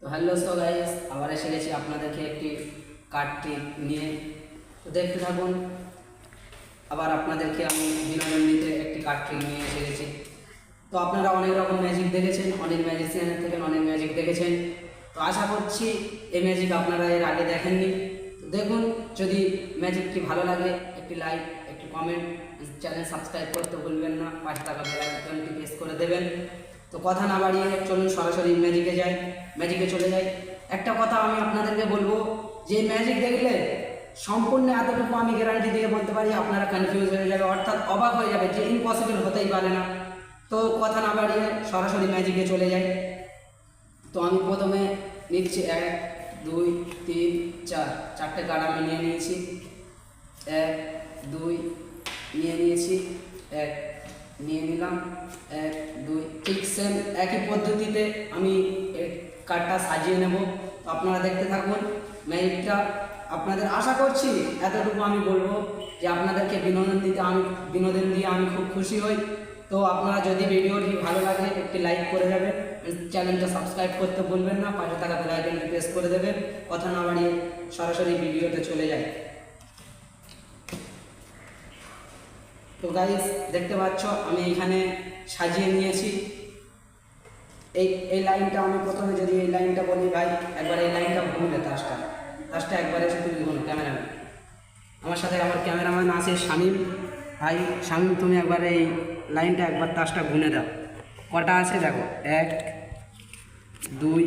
তো hello so guys, আবার এসে গেছি আপনাদেরকে একটি কার্ড ট্রিক নিয়ে। তো দেখতে থাকুন। আবার আপনাদেরকে আমি বিনোদন দিতে একটি কার্ড ট্রিক নিয়ে এসে গেছি। তো আপনারা অনেক রকম ম্যাজিক দেখেছেন, অনেক ম্যাজিশিয়ানের থেকে অনেক ম্যাজিক দেখেছেন। তো আশা করছি এই ম্যাজিক আপনারা এর আগে দেখেননি। তো দেখুন, যদি ম্যাজিকটি ভালো লাগে একটি লাইক, একটি কমেন্ট, চ্যানেল সাবস্ক্রাইব করতে ভুলবেন না, 5 টাকা বেল আইকনটি প্রেস করে দেবেন। তো কথা না বাড়িয়ে চলুন সরাসরি ম্যাজিকে চলে যাই। একটা কথা আমি আপনাদেরকে বলবো, যে ম্যাজিক দেখলে সম্পূর্ণ এতটুকু আমি গ্যারান্টি দিয়ে বলতে পারি আপনারা কনফিউজ হয়ে যাবে, অর্থাৎ অবাক হয়ে যাবে যে ইম্পসিবল হতেই পারে না। তো কথা না বাড়িয়ে সরাসরি ম্যাজিকে চলে যাই। তো আমি প্রথমে নিচ্ছি 1 2 3 4, চারটে কার্ড আমি নিয়ে নিয়েছি। 1 2 নিয়ে নিয়েছি, 1 নিয়ে নিলাম, 1 2। ঠিক সেম একই পদ্ধতিতে আমি এই কার্ডটা সাজিয়ে নেব। তো আপনারা দেখতে থাকুন ম্যাজিকটা। আপনাদের আশা করছি এতটুকু আমি বলবো যে আপনাদেরকে বিনোদন দিয়ে আমি খুব খুশি হই। তো আপনারা যদি ভিডিওটি ভালো লাগে একটি লাইক করে যাবেন, চ্যানেলটা সাবস্ক্রাইব করতে ভুলবেন না, 5 টাকা বেল আইকনটি প্রেস করে দেবেন। কথা না বাড়িয়ে সরাসরি ভিডিওতে চলে যায়। তো গাইস দেখতে পাচ্ছ আমি এখানে সাজিয়ে নিয়েছি। এই লাইনটা আমি প্রথমে যদি এই লাইনটা বলি, ভাই একবার এই লাইনটা ঘুরবে, তাসটা একবার এসে তুমি ঘুরো। ক্যামেরাম্যান আমার সাথে, আমার ক্যামেরাম্যান আছে শামীম ভাই। শামীম তুমি একবার এই লাইনটা একবার তাসটা গুনে দাও, কটা আছে দেখো। 1 2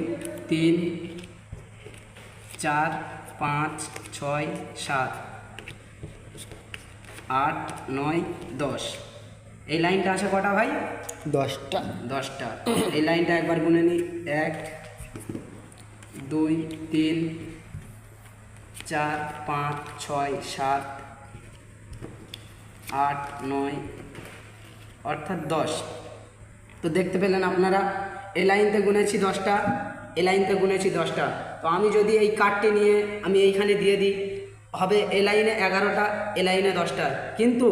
3 4 5 6 7 8 9 10। এই লাইনটা আছে কটা ভাই? 10টা। এই লাইনটা একবার গুনে নিই। 1 2 3 4 5 6 7 8 9, অর্থাৎ 10। তো দেখতে পেলেন আপনারা, এই লাইনতে গুনেছি 10টা, এই লাইনতে গুনেছি 10টা। তো আমি যদি এই কার্ডটি নিয়ে আমি এইখানে দিয়ে দিই, হবে এই লাইনে 11টা, এই লাইনে 10টা। কিন্তু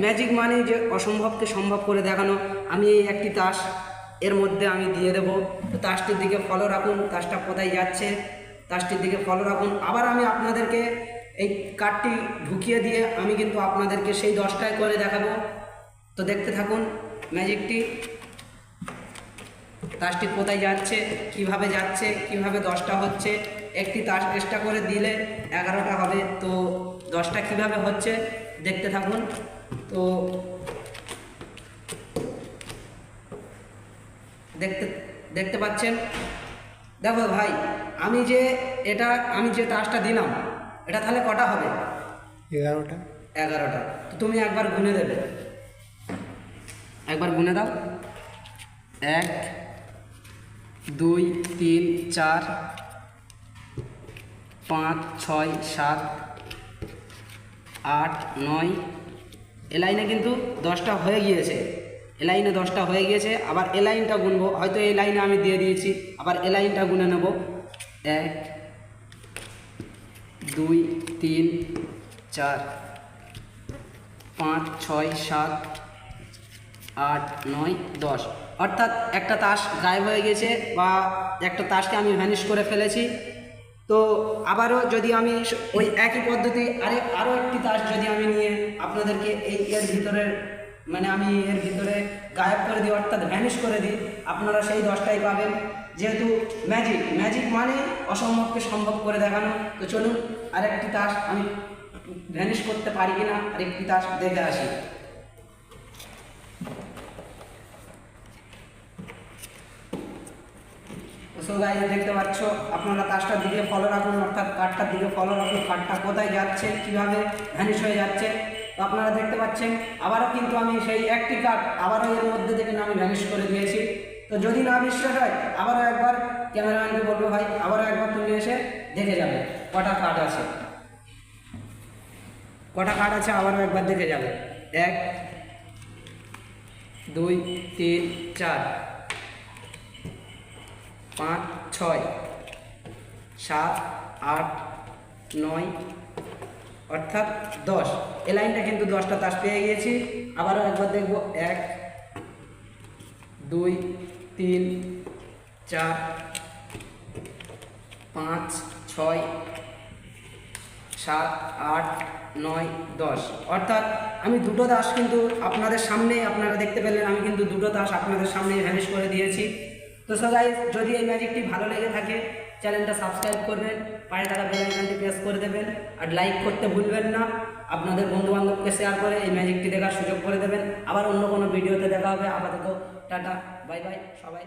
ম্যাজিক মানে যে অসম্ভবকে সম্ভব করে দেখানো। আমি এই একটি তাস এর মধ্যে আমি দিয়ে দেব। তো তাসটির দিকে ফলো রাখুন, তাসটা কোথায় যাচ্ছে তাসটির দিকে ফলো রাখুন। আবার আমি আপনাদেরকে এই কার্ডটি ঢুকিয়ে দিয়ে আমি কিন্তু আপনাদেরকে সেই 10টায় করে দেখাবো। তো দেখতে থাকুন ম্যাজিকটি। তাসটি কোথায় যাচ্ছে, কিভাবে যাচ্ছে, কিভাবে 10টা হচ্ছে। একটি তাস এক্সট্রা করে দিলে 11টা হবে। তো 10টা কিভাবে হচ্ছে দেখতে থাকুন। তো দেখতে পাচ্ছেন, দেখো ভাই, আমি যে তাসটা দিলাম, এটা তাহলে কটা হবে? 11টা। তো তুমি একবার গুনে দেবে, একবার গুনে দাও। 1 2 3 4 5 6 7 8 9। এ লাইনে কিন্তু 10টা হয়ে গিয়েছে, এ লাইনে 10টা হয়ে গিয়েছে। আবার এ লাইনটা গুনবো, হয়তো এই লাইনে আমি দিয়ে দিয়েছি, আবার এ লাইনটা গুনে নেব। 1 2 3 4 5 6 7 8 9 10। অর্থাৎ একটা তাস গায়েব হয়ে গেছে, বা একটা তাসকে আমি ভ্যানিশ করে ফেলেছি। তো আবারও যদি আমি ওই একই পদ্ধতি আরও একটি তাস যদি আমি নিয়ে আপনাদেরকে এর ভিতরে, মানে আমি এর ভিতরে গায়েব করে দিই, অর্থাৎ ভ্যানিশ করে দিই, আপনারা সেই 10টাই পাবেন। যেহেতু ম্যাজিক মানে অসম্ভবকে সম্ভব করে দেখানো। তো চলুন আরেকটি তাস আমি ভ্যানিশ করতে পারি কিনা আরেকটি তাস দেখে আসি। সো গাইস দেখতে পাচ্ছ, আপনারা তাসটার দিকে ফলো রাখুন, অর্থাৎ কার্ডটার দিকে ফলো রাখুন, কার্ডটা কোথায় যাচ্ছে, কিভাবে ভ্যানিশ হয়ে যাচ্ছে। তো আপনারা দেখতে পাচ্ছেন আবারও কিন্তু আমি সেই একটি কার্ড আবারও এর মধ্যে থেকে আমি ভ্যানিশ করে দিয়েছি। তো যদি না বিশ্বাস হয়, আবারও একবার ক্যামেরাম্যানকে বলবো, ভাই আবারও একবার তুমি এসে দেখে যাবে কটা কার্ড আছে, আবারও একবার দেখে যাবে। 1 2 3 4 5 6 7 8 9, অর্থাৎ 10। এই লাইনটা কিন্তু 10টা তাস পেয়ে গিয়েছি। আবারও একবার দেখব। 1 2 3 4 5 6 7 8 9 10। অর্থাৎ আমি দুটো দাস কিন্তু আপনাদের সামনেই আপনারা দেখতে পেলেন, আমি কিন্তু দুটো দাস আপনাদের সামনেই ভ্যানিশ করে দিয়েছি। তো সো গাইস, যদি এই ম্যাজিকটি ভালো লেগে থাকে চ্যানেলটা সাবস্ক্রাইব করবেন, পাশে থাকা বেল আইকনটি প্রেস করে দেবেন, আর লাইক করতে ভুলবেন না। আপনাদের বন্ধুবান্ধবকে শেয়ার করে এই ম্যাজিকটি দেখার সুযোগ করে দেবেন। আবার অন্য কোনো ভিডিওতে দেখা হবে। আপাতত টাটা, বাই বাই সবাই।